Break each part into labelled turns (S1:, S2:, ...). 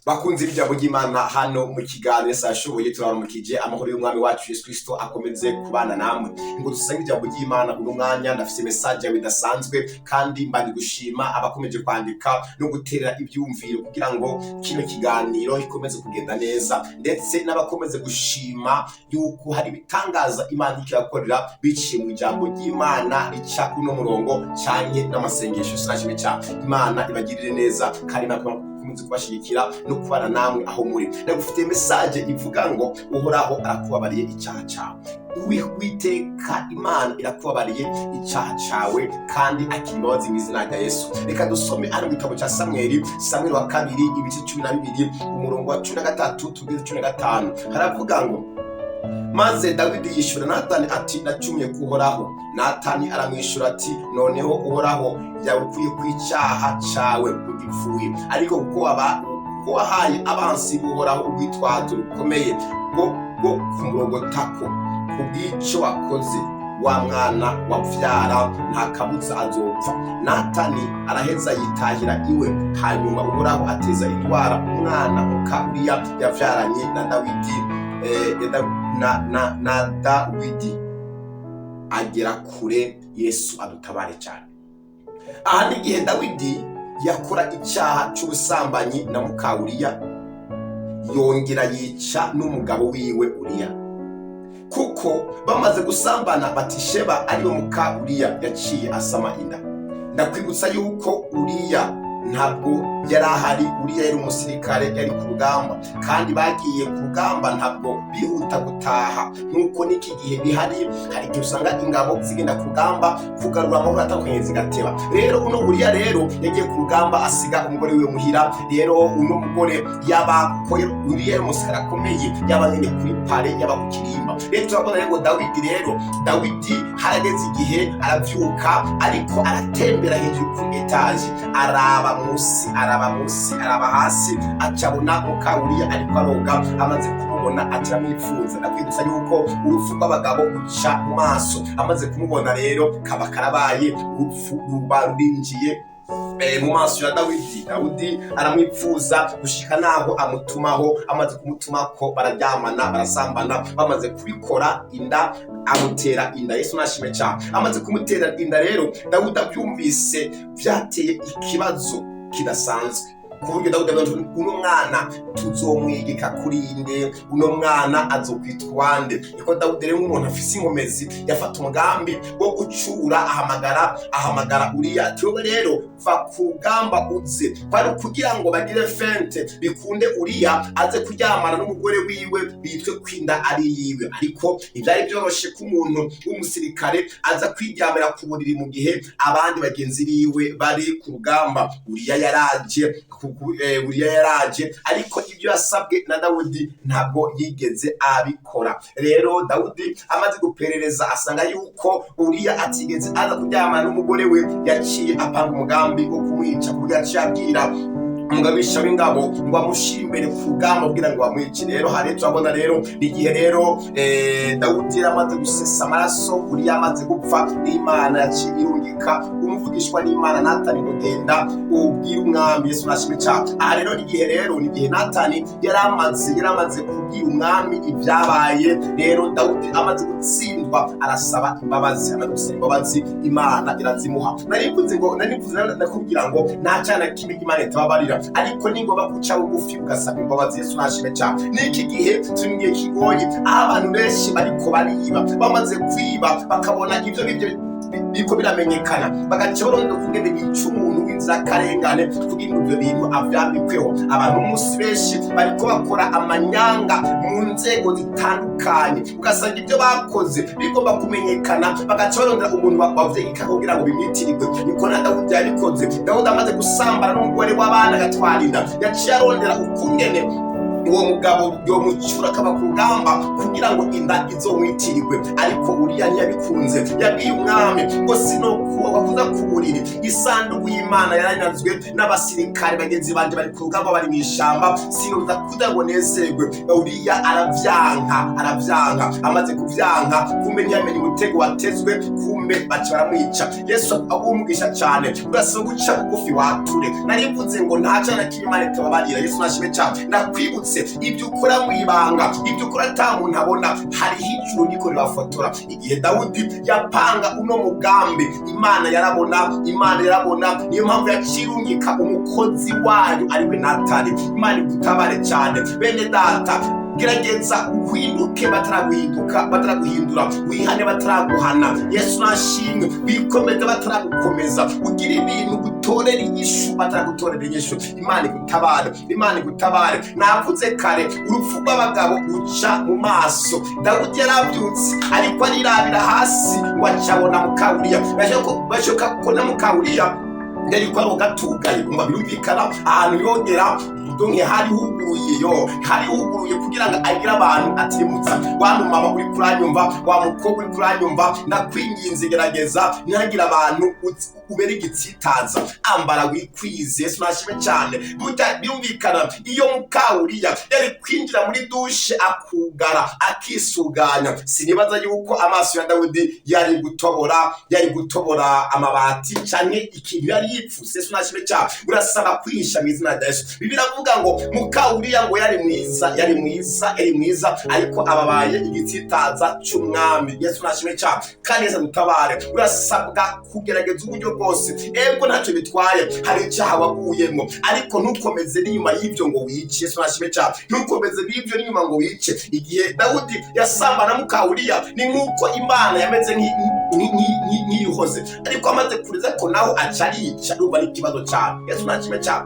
S1: Bakunze ibijambo ry'Imana hano mu kiganiro sashoboye turaramukije amahoro y'umwami wacu Yesu Kristo akomeze kubana namwe ngo dusange ijambo ry'Imana uno mwanya ndafise message bidasanzwe kandi mbandi gushima abakomeje kwandika no gutera ibyumviro kugira ngo kino kiganiro gikomeze kugenda neza ndetse n'abakomeze gushima yuko hari bitangaza Imana ikirakorera biciye mu ijambo ry'Imana rica kuno murongo cyanye n'amasengesho sinashime cyane Imana ibagirire neza kandi kumeze kubashigikira no kubana namwe aho muri ndagufitiye message ivuga ngo uhoraho arakubabariye icyaha cyawe Uwiteka Imana irakubabariye icyaha cyawe kandi akimbabaza mu izina rya Yesu. Reka dusome hano mu gitabo cya Samuel wa kabiri ibice 12 umurongo wa 13 tugeze 15 haravuga ngo maze Dawidi yishura Natani ati nacumye kuhoraho. Natani aramwishura ati noneho uhoraho yagukuye kw'icyaha cyawe ugipfuye ariko kuko wahaye abansi uhoraho ubwitwazo rukomeye bwo kumurogotako kubw'icyo wakoze wa mwana wavyara nta kabuza azopfa. Natani araheza yitahira iwe hanyuma uhoraho ateza indwara umwana muka Uriya yavyaranye na Dawidi na Dawidi agera kure. Yesu adutabare cyane. Aha ni igihe Dawidi yakora icyaha cy'ubusambanyi na muka Uriya yongera yica n'umugabo wiwe Uriya kuko bamaze gusambana. Batisheba ariwe muka Uriya yaciye asama inda. Ndakwibutsa yuko Uriya ntabwo yari ahari. Uriya yari umusirikare yari ku rugamba kandi bagiye ku rugamba ntabwo bihuta gutaha nkuko niki gihe bihari. Hari igihe usanga ingabo zigenda ku rugamba kugarura amahoro atandukanye zigateba. Rero uno Uriya rero yagiye ku rugamba asiga umugore we muhira. Rero uno mugore yabakoye Uriya umusirikare akomeye yaba nyine kuri pare yaba ku kirimba. Rero turabona rero Dawidi harageze igihe aravyuka ariko aratembera hejuru ku etage araba munsi araba hasi acabona muka Uriya ariko aroga. Amaze kumubona atamwifuza. Ndakwibutsa yuko urupfu rw'abagabo uca mu maso. Amaze kumubona rero kaba karabaye urupfu rubarinjiye mu maso ya Dawidi aramwipfuza gushika naho amutumaho. Amaze kumutumako bararyamana barasambana. Bamaze kubikora inda amutera inda. Yesu nashime cyane. Amaze kumutera inda rero Dawidi abyumvise byateye ikibazo kidasanzwe kuburyo Dawidi avuga uno mwana tuzomwigika kuri inde, uno mwana azokwitwa nde. Niko Dawidi rero nk'umuntu afise inkomezi yafata umugambi wo gucura ahamagara Uriya ati wowe rero va ku rugamba uze kwari kugira ngo bagire fente bikunde Uriya aze kuryamana n'umugore wiwe bitwe kwinda ari yiwe. Ariko ibyari byoroshe ko umuntu w'umusirikare aza kwiryamira ku buriri mu gihe abandi bagenzi biwe bari ku rugamba. Uriya yaraje ariko ibyo yasabwe na Dawidi ntabwo yigeze abikora. Rero Dawidi amaze guperereza asanga yuko Uriya atigeze aza kuryamana n'umugore we. Yaciye apanga umugambi wo kumwica kuburyo yaciye abwira umugabisha w'ingabo ngo amushire imbere ku rugamba kugira ngo bamwice. Rero hari turabona rero igihe rero Dawidi amaze gusesa amaraso Uriya amaze gupfa n'Imana yaciye irungika umuvugishwa n'Imana Natani kugenda ubwira umwami. Yesu nashime cyane. Aha rero igihe Natani yaramaze kubwira umwami ibyabaye. Rero Dawidi amaze gutsindwa arasaba imbabazi. Amaze gusaba imbabazi Imana irazimuha. Narivuze ndakubwira ngo nta cyana kimwe Imana itababarira ariko ningoba guca bugufi ugasaba imbabazi. Yesu nashime cyane. Niki gihe tuningiye kigoye abantu benshi bariko bariba. Bamaze kwiba bakabona ibyo biko biramenyekana bagaca baronda kugende bica umuntu w'inzirakarengane kugira ngo ibyo bintu avyambikweho. Abantu umunsi benshi bariko bakora amanyanga mu nzego zitandukanye ugasanga ibyo bakoze bigomba kumenyekana bagaca barondera umuntu bavyegeka kugira ngo bimwitirirwe. Niko na Dawidi yabikoze. Dawidi amaze gusambana n'umugore w'abana agatwara inda yaciye arondera ukungene uwo mugabo yomucyura akaba ku rugamba kugira ngo inda izomwitirirwe, ariko Uriya ntiyabikunze. Yabwiye umwami ngo sinokuza ku buriri, isanduku y'Imana yaranyazwe n'abasirikare bagenzi banje bari ku rugamba bari mu ishamba, sinoza kugira ngo nezerwe. Uriya aravyanka, amaze kuvyanka kumbe ntiyamenye umutego watezwe, kumbe baca baramwica. Yesu abumugisha cyane, urasaba guca bugufi wature. Narivuze ngo nta cana k'Imana itababarira. Yesu nashime cyane, ndakwibutse ibyo ukora mu ibanga, ibyo ukora ata muntu abona, hariho ijuru niko ribafotora. Igihe Dawudi yapanga uno mugambi, Imana yarabona. Niyo mpamvu yacirungika umukozi wayo ariwe Natani. Imana igutabare cyane. Bene data, gerageza uhinduke bataraguhindura, wihane bataraguhana. Yesu nashimwe, wikomeze bataragukomeza, ugira ibintu gutorera inyishu bataragutorera inyishu. Imana igutabare. Navuze kare, urupfu rw'abagabo ruca mu maso. Dawudi yarabyutse ariko arirabira hasi ngo acabona Mukawuriya. bashoka kubona Mukawuriya yari kwa gatugaye, kumva birumvikana ahantu yongera donke hari huguruye kugira ngo agira abantu atimutsa. Wa mama uri kuranyumva, wa mukobwa uri kuranyumva, ndakwinginze gerageza ntihagira abantu ubera igitsitaza, ambara wikwize. Yesu nashime cyane. Birumvikana iyo Mukawuriya yari kwinjira muri dushe akugara akisuganya, sinibaza yuko amaso ya Dawudi yari gutobora amabati canke ikintu yari yipfuse. Yesu nashime cyane. Urasaba kwihisha mu izina rya Yesu. Bibiliya avuga ngo Mukawuriya ngo yari mwiza ariko ababaye igitsitaza cy'umwami. Yesu nashime cyane. Kandi Yesu agutabare. Urasabwa kugerageza uburyo bwose, ego ntacyo bitwaye, hari icyaha waguyemo, ariko ntukomeze n'inyuma y'ibyo ngo wice. Yesu nashime cyane. Ntukomeze n'ibyo n'inyuma ngo wice. Igihe Dawudi yasambana na Mukawuriya, ni nk'uko Imana yameze nk'iyihoze, ariko amaze kureza ko naho acarica, urumva ni ikibazo cyane. Yesu nashime cyane.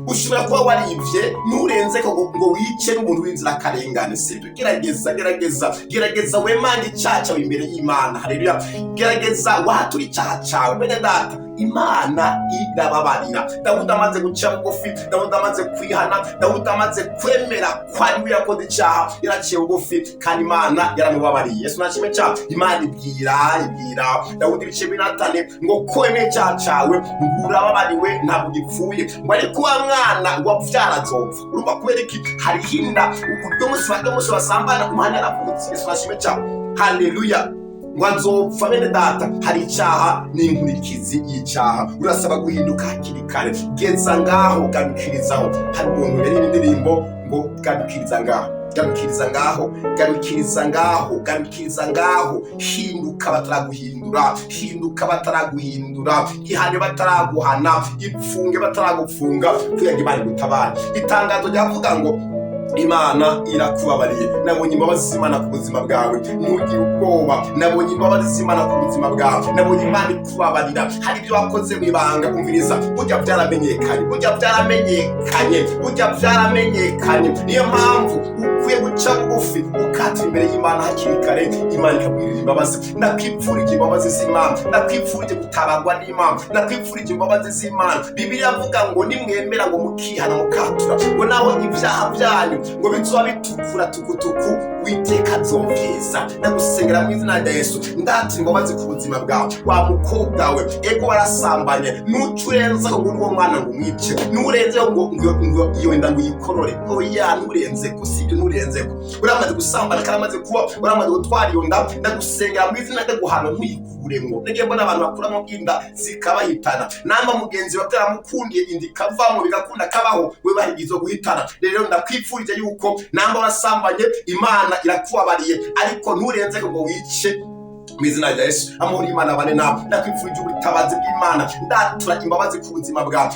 S1: Ushobora kuba warivye nturenze ko ngo wice n'umuntu w'inzirakarengane. Sibyo, gerageza wemanga icyaha cyawe imbere y'Imana. Haleluya. Gerageza watura icyaha cyawe. Bene data, Imana irababarira. Dawudi amaze guca bugufi, Dawudi amaze kwihana, Dawudi amaze kwemera ko ari we yakoze icyaha, yaraciye bugufi kandi Imana yaramubabariye. Yesu nashime cyane. Imana ibwira Dawudi ibice binatane ngo kwemera icyaha cyawe urababariwe, ntabwo gipfuye, ngo ariko wa mwana wavyara azopfa. Urumva kubera iki? hari hinda uburyo umunsi basambana umwana yaravutse. Yesu nashime cyane. Haleluya. ngo azopfa. Bene data, hari icyaha n'inkurikizi y'icyaha. Urasaba guhinduka hakiri kare. Geza ngaho, garukirizaho. Hari umuntu yari indirimbo ngo garukiriza ngaho, hinduka bataraguhindura, ihane bataraguhana, ipfunge bataragufunga, kugira ngo Imana igutabare. Itangazo ryavuga ngo Imana irakubabariye. Nabonye imbabazi z'Imana ku buzima bwawe, ntugire ubwoba. Nabonye imbabazi z'Imana ku buzima bwawe, nabonye Imana ikubabarira. Hari ibyo wakoze mu ibanga, umviriza, burya byaramenyekanye. Niyo mpamvu ukwiye guca bugufi ukatira imbere y'Imana hakiri kare, Imana ikagwirira imbabazi. Ndakwipfurije imbabazi z'Imana, ndakwipfurije gutabarwa n'Imana, ndakwipfurije imbabazi z'Imana. Bibiliya avuga ngo nimwemera ngo mukihana mukatura, ngo naho ibyaha byanyu ngo bizoba bitukura tukutuku, Uwiteka azomvyiza. Ndagusengera mu izina rya Yesu, ndatira imbabazi ku buzima bwawe. Wa mukobwa we, ego warasambanye, nucurenza ngo uwo mwana ngo umwice, nurenze ngo iyo nda ngo uyikorore. Oya, nurenze ko sibyo, nurenze ko uramaze gusambana kandi amaze kuba uramaze gutwara iyo nda. Ndagusengera mu izina ryo guhana ntuyikuremo. Nege mbona abantu bakuramo inda zikabahitana, namba mugenzi wa byaramukundiye inda ikavamo bigakunda kabaho, we bahigizo guhitana. Rero ndakwipfurije yuko namba wasambanye, Imana irakubabariye, ariko nturenze ngo wice mu izina rya Yesu. Amahoro y'Imana abane nawe. Ndakwifurije ubutabazi bw'Imana. Ndatura imbabazi ku buzima bwawe.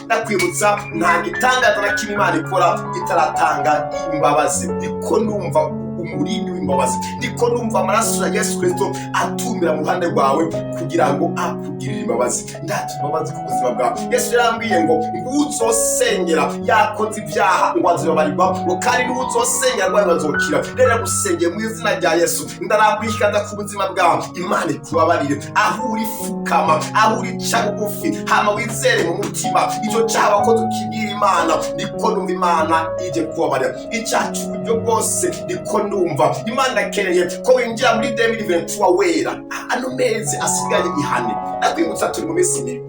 S1: Ndakwibutsa, nta gitangaza na kimwe Imana ikora itaratanga imbabazi. Niko numva umurindi w'imbabazi. Ndiko numva amaraso ya Yesu Kristo atumira mu ruhande rwawe kugira ngo akugirire imbabazi. Ndati imbabazi ku buzima bwawe. Yesu yarambwiye ngo uzosengera yakoze ibyaha ngo azobabarirwa, ngo kandi n'uzosengera rwawe bazokira. Rero gusengera mu izina rya Yesu ndarambikanda ku buzima bwawe, Imana ikubabarire. Aho uri fukama, aho uri ca bugufi, hama wizere mu mutima icyo cyaha wakoze ukibwira Imana. Ndiko numva Imana ije kubabarira icyaha cy'uburyo bwose. Ndiko ndumva Imana akeneye ko winjira muri 2021 wera. Ano mezi asigaye ihane, ndakwibutsa turi mu minsi mibi.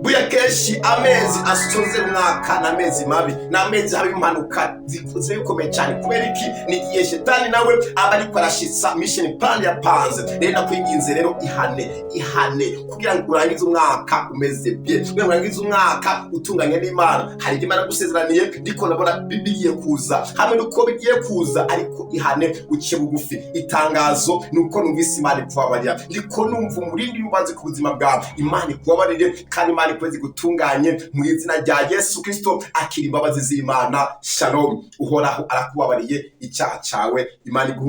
S1: Buya kenshi amezi asoze umwaka n'amezi mabi, n'amezi haba impanuka zikuze bikomeye cyane. Kubera iki? Ni igihe Shetani nawe aba ariko arashitsa mission plan yapanze. Rero nakwinginze rero ihane kugira ngo urangize umwaka umeze bien, kugira ngo urangize umwaka utunganye n'Imana. Hari igihe Imana gusezeraniye, ndiko nabona bigiye kuza, hamwe nuko bigiye kuza, ariko ihane uciye bugufi. Itangazo nuko numvise Imana ikubabarira. Ndiko numva umurindi w'ubanze ku buzima bwawe, Imana ikubabarire kandi Imana ikwezi gutunganye mu izina rya Yesu Kristo. Akira imbabazi z'Imana. Shalom. Uhoraho arakubabariye icyaha cyawe. Imana iguhe